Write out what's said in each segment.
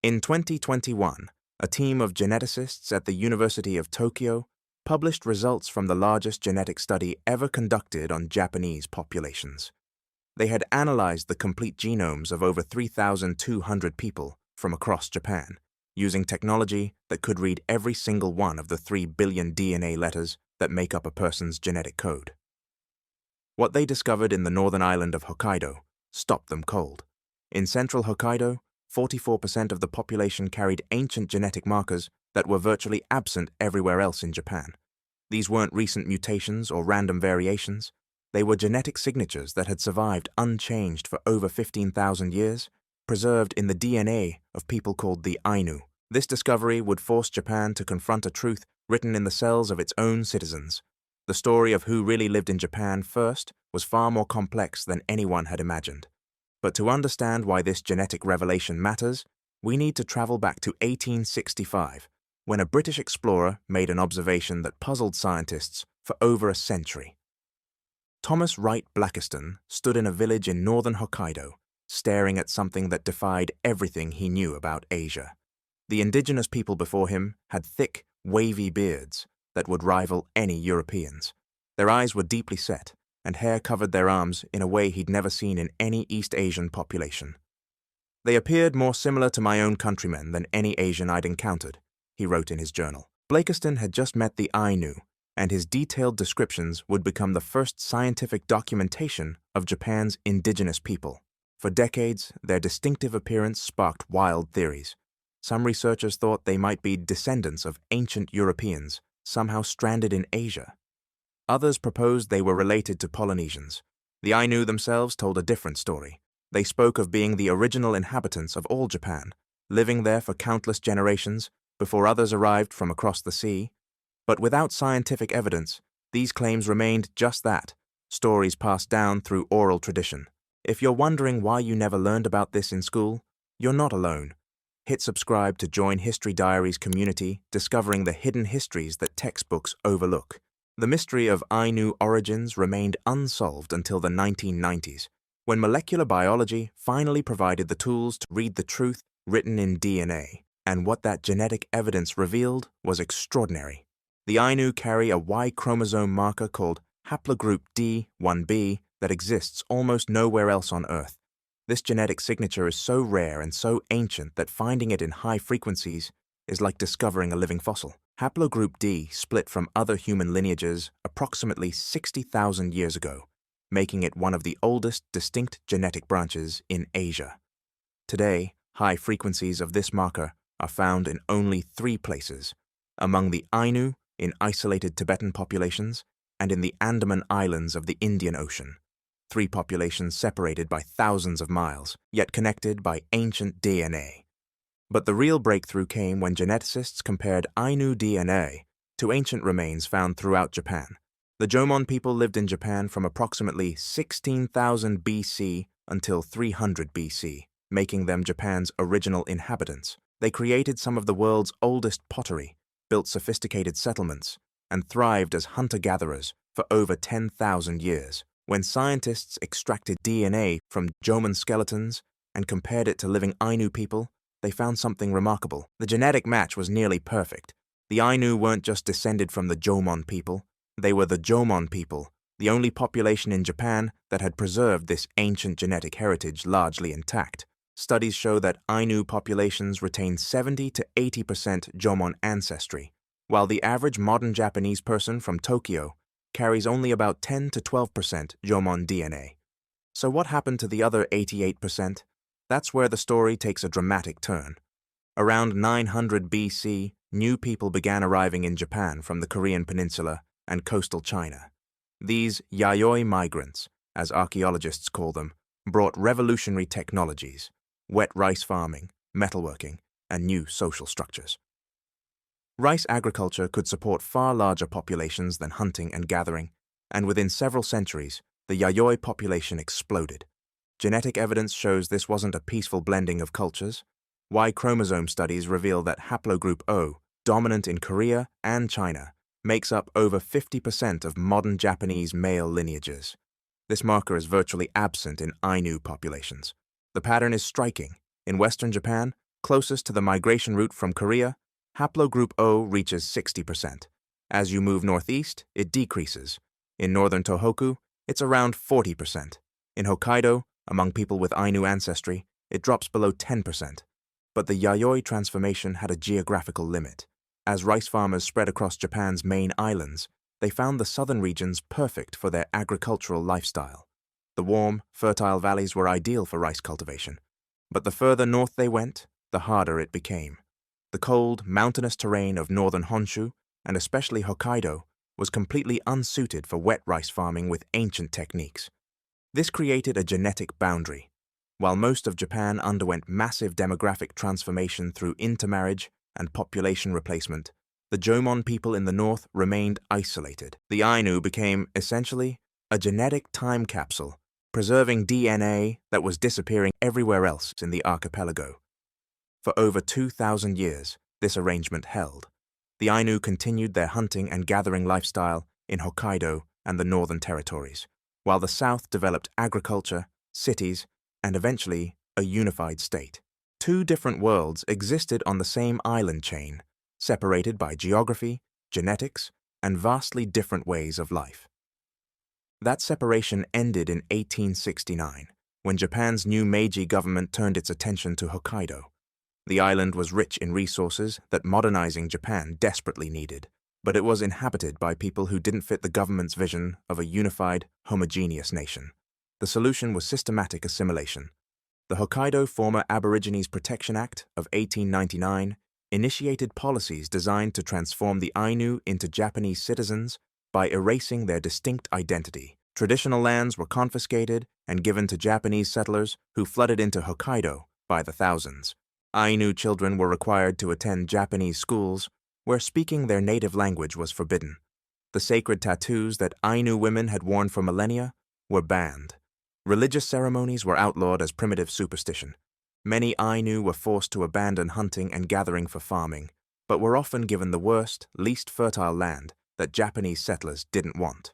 In 2021, a team of geneticists at the University of Tokyo published results from the largest genetic study ever conducted on Japanese populations. They had analyzed the complete genomes of over 3,200 people from across Japan, using technology that could read every single one of the 3 billion DNA letters that make up a person's genetic code. What they discovered in the northern island of Hokkaido stopped them cold. In central Hokkaido, 44% of the population carried ancient genetic markers that were virtually absent everywhere else in Japan. These weren't recent mutations or random variations. They were genetic signatures that had survived unchanged for over 15,000 years, preserved in the DNA of people called the Ainu. This discovery would force Japan to confront a truth written in the cells of its own citizens. The story of who really lived in Japan first was far more complex than anyone had imagined. But to understand why this genetic revelation matters, we need to travel back to 1865, when a British explorer made an observation that puzzled scientists for over a century. Thomas Wright Blackiston stood in a village in northern Hokkaido, staring at something that defied everything he knew about Asia. The indigenous people before him had thick, wavy beards that would rival any Europeans. Their eyes were deeply set, and hair covered their arms in a way he'd never seen in any East Asian population. They appeared more similar to my own countrymen than any Asian I'd encountered, he wrote in his journal. Blakiston had just met the Ainu, and his detailed descriptions would become the first scientific documentation of Japan's indigenous people. For decades, their distinctive appearance sparked wild theories. Some researchers thought they might be descendants of ancient Europeans, somehow stranded in Asia. Others proposed they were related to Polynesians. The Ainu themselves told a different story. They spoke of being the original inhabitants of all Japan, living there for countless generations before others arrived from across the sea. But without scientific evidence, these claims remained just that, stories passed down through oral tradition. If you're wondering why you never learned about this in school, you're not alone. Hit subscribe to join History Diaries community, discovering the hidden histories that textbooks overlook. The mystery of Ainu origins remained unsolved until the 1990s, when molecular biology finally provided the tools to read the truth written in DNA. And what that genetic evidence revealed was extraordinary. The Ainu carry a Y chromosome marker called haplogroup D1b that exists almost nowhere else on Earth. This genetic signature is so rare and so ancient that finding it in high frequencies is like discovering a living fossil. Haplogroup D split from other human lineages approximately 60,000 years ago, making it one of the oldest distinct genetic branches in Asia. Today, high frequencies of this marker are found in only 3 places: among the Ainu, in isolated Tibetan populations, and in the Andaman Islands of the Indian Ocean. 3 populations separated by thousands of miles, yet connected by ancient DNA. But the real breakthrough came when geneticists compared Ainu DNA to ancient remains found throughout Japan. The Jomon people lived in Japan from approximately 16,000 BC until 300 BC, making them Japan's original inhabitants. They created some of the world's oldest pottery, built sophisticated settlements, and thrived as hunter-gatherers for over 10,000 years. When scientists extracted DNA from Jomon skeletons and compared it to living Ainu people, they found something remarkable. The genetic match was nearly perfect. The Ainu weren't just descended from the Jomon people, they were the Jomon people, the only population in Japan that had preserved this ancient genetic heritage largely intact. Studies show that Ainu populations retain 70 to 80% Jomon ancestry, while the average modern Japanese person from Tokyo carries only about 10 to 12% Jomon DNA. So what happened to the other 88%? That's where the story takes a dramatic turn. Around 900 BC, new people began arriving in Japan from the Korean peninsula and coastal China. These Yayoi migrants, as archaeologists call them, brought revolutionary technologies: wet rice farming, metalworking, and new social structures. Rice agriculture could support far larger populations than hunting and gathering, and within several centuries, the Yayoi population exploded. Genetic evidence shows this wasn't a peaceful blending of cultures. Y chromosome studies reveal that haplogroup O, dominant in Korea and China, makes up over 50% of modern Japanese male lineages. This marker is virtually absent in Ainu populations. The pattern is striking. In Western Japan, Closest to the migration route from Korea, haplogroup O reaches 60%. As you move northeast, it decreases. In northern Tohoku, it's around 40%. In Hokkaido, among people with Ainu ancestry, it drops below 10%. But the Yayoi transformation had a geographical limit. As rice farmers spread across Japan's main islands, they found the southern regions perfect for their agricultural lifestyle. The warm, fertile valleys were ideal for rice cultivation. But the further north they went, the harder it became. The cold, mountainous terrain of northern Honshu, and especially Hokkaido, was completely unsuited for wet rice farming with ancient techniques. This created a genetic boundary. While most of Japan underwent massive demographic transformation through intermarriage and population replacement, the Jomon people in the north remained isolated. The Ainu became, essentially, a genetic time capsule, preserving DNA that was disappearing everywhere else in the archipelago. For over 2,000 years, this arrangement held. The Ainu continued their hunting and gathering lifestyle in Hokkaido and the northern territories, while the south developed agriculture, cities, and eventually a unified state. Two different worlds existed on the same island chain, separated by geography, genetics, and vastly different ways of life. That separation ended in 1869, when Japan's new Meiji government turned its attention to Hokkaido. The island was rich in resources that modernizing Japan desperately needed, but it was inhabited by people who didn't fit the government's vision of a unified, homogeneous nation. The solution was systematic assimilation. The Hokkaido Former Aborigines Protection Act of 1899 initiated policies designed to transform the Ainu into Japanese citizens by erasing their distinct identity. Traditional lands were confiscated and given to Japanese settlers who flooded into Hokkaido by the thousands. Ainu children were required to attend Japanese schools, where speaking their native language was forbidden. The sacred tattoos that Ainu women had worn for millennia were banned. Religious ceremonies were outlawed as primitive superstition. Many Ainu were forced to abandon hunting and gathering for farming, but were often given the worst, least fertile land that Japanese settlers didn't want.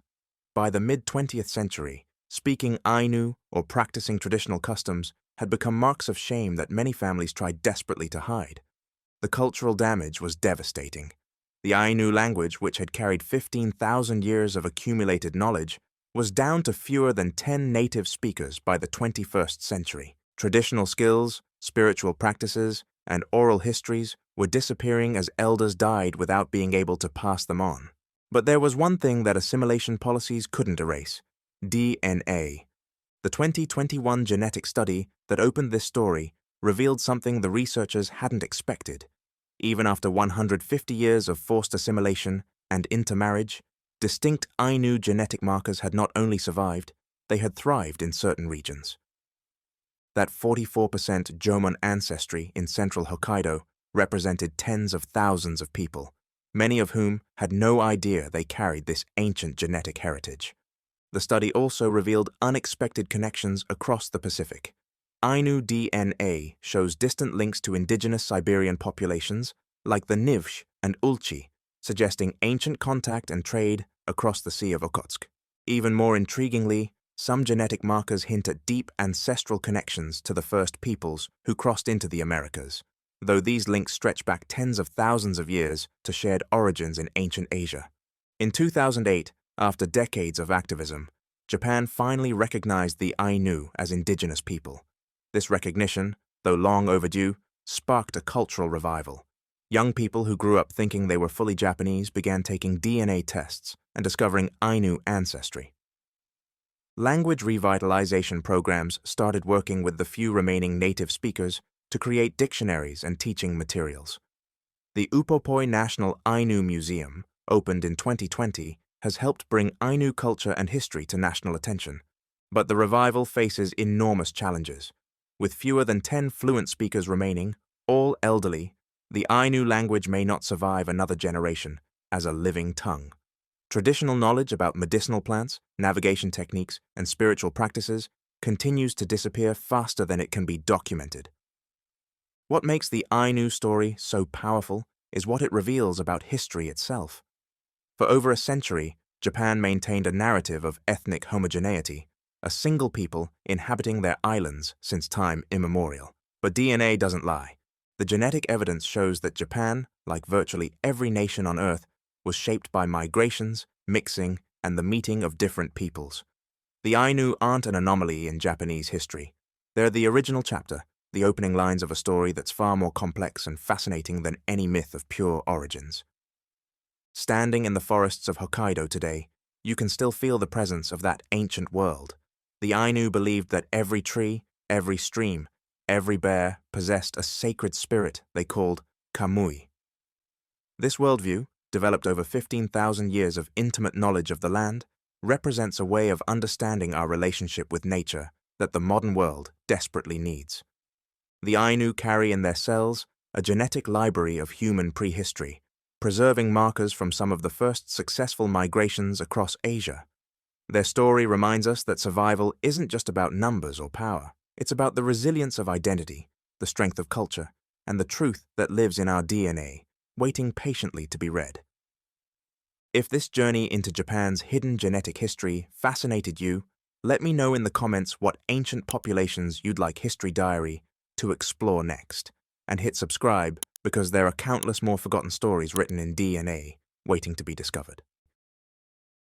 By the mid-20th century, speaking Ainu or practicing traditional customs had become marks of shame that many families tried desperately to hide. The cultural damage was devastating. The Ainu language, which had carried 15,000 years of accumulated knowledge, was down to fewer than 10 native speakers by the 21st century. Traditional skills, spiritual practices, and oral histories were disappearing as elders died without being able to pass them on. But there was one thing that assimilation policies couldn't erase: DNA. The 2021 genetic study that opened this story revealed something the researchers hadn't expected. Even after 150 years of forced assimilation and intermarriage, distinct Ainu genetic markers had not only survived, they had thrived in certain regions. That 44% Jomon ancestry in central Hokkaido represented tens of thousands of people, many of whom had no idea they carried this ancient genetic heritage. The study also revealed unexpected connections across the Pacific. Ainu DNA shows distant links to indigenous Siberian populations like the Nivsh and Ulchi, suggesting ancient contact and trade across the Sea of Okhotsk. Even more intriguingly, some genetic markers hint at deep ancestral connections to the first peoples who crossed into the Americas, though these links stretch back tens of thousands of years to shared origins in ancient Asia. In 2008, after decades of activism, Japan finally recognized the Ainu as indigenous people. This recognition, though long overdue, sparked a cultural revival. Young people who grew up thinking they were fully Japanese began taking DNA tests and discovering Ainu ancestry. Language revitalization programs started working with the few remaining native speakers to create dictionaries and teaching materials. The Upopoi National Ainu Museum, opened in 2020, has helped bring Ainu culture and history to national attention. But the revival faces enormous challenges. With fewer than 10 fluent speakers remaining, all elderly, the Ainu language may not survive another generation as a living tongue. Traditional knowledge about medicinal plants, navigation techniques, and spiritual practices continues to disappear faster than it can be documented. What makes the Ainu story so powerful is what it reveals about history itself. For over a century, Japan maintained a narrative of ethnic homogeneity, a single people inhabiting their islands since time immemorial. But DNA doesn't lie. The genetic evidence shows that Japan, like virtually every nation on Earth, was shaped by migrations, mixing, and the meeting of different peoples. The Ainu aren't an anomaly in Japanese history. They're the original chapter, the opening lines of a story that's far more complex and fascinating than any myth of pure origins. Standing in the forests of Hokkaido today, you can still feel the presence of that ancient world. The Ainu believed that every tree, every stream, every bear possessed a sacred spirit they called kamui. This worldview, developed over 15,000 years of intimate knowledge of the land, represents a way of understanding our relationship with nature that the modern world desperately needs. The Ainu carry in their cells a genetic library of human prehistory, preserving markers from some of the first successful migrations across Asia. Their story reminds us that survival isn't just about numbers or power. It's about the resilience of identity, the strength of culture, and the truth that lives in our DNA, waiting patiently to be read. If this journey into Japan's hidden genetic history fascinated you, let me know in the comments what ancient populations you'd like History Diary to explore next, and hit subscribe because there are countless more forgotten stories written in DNA waiting to be discovered.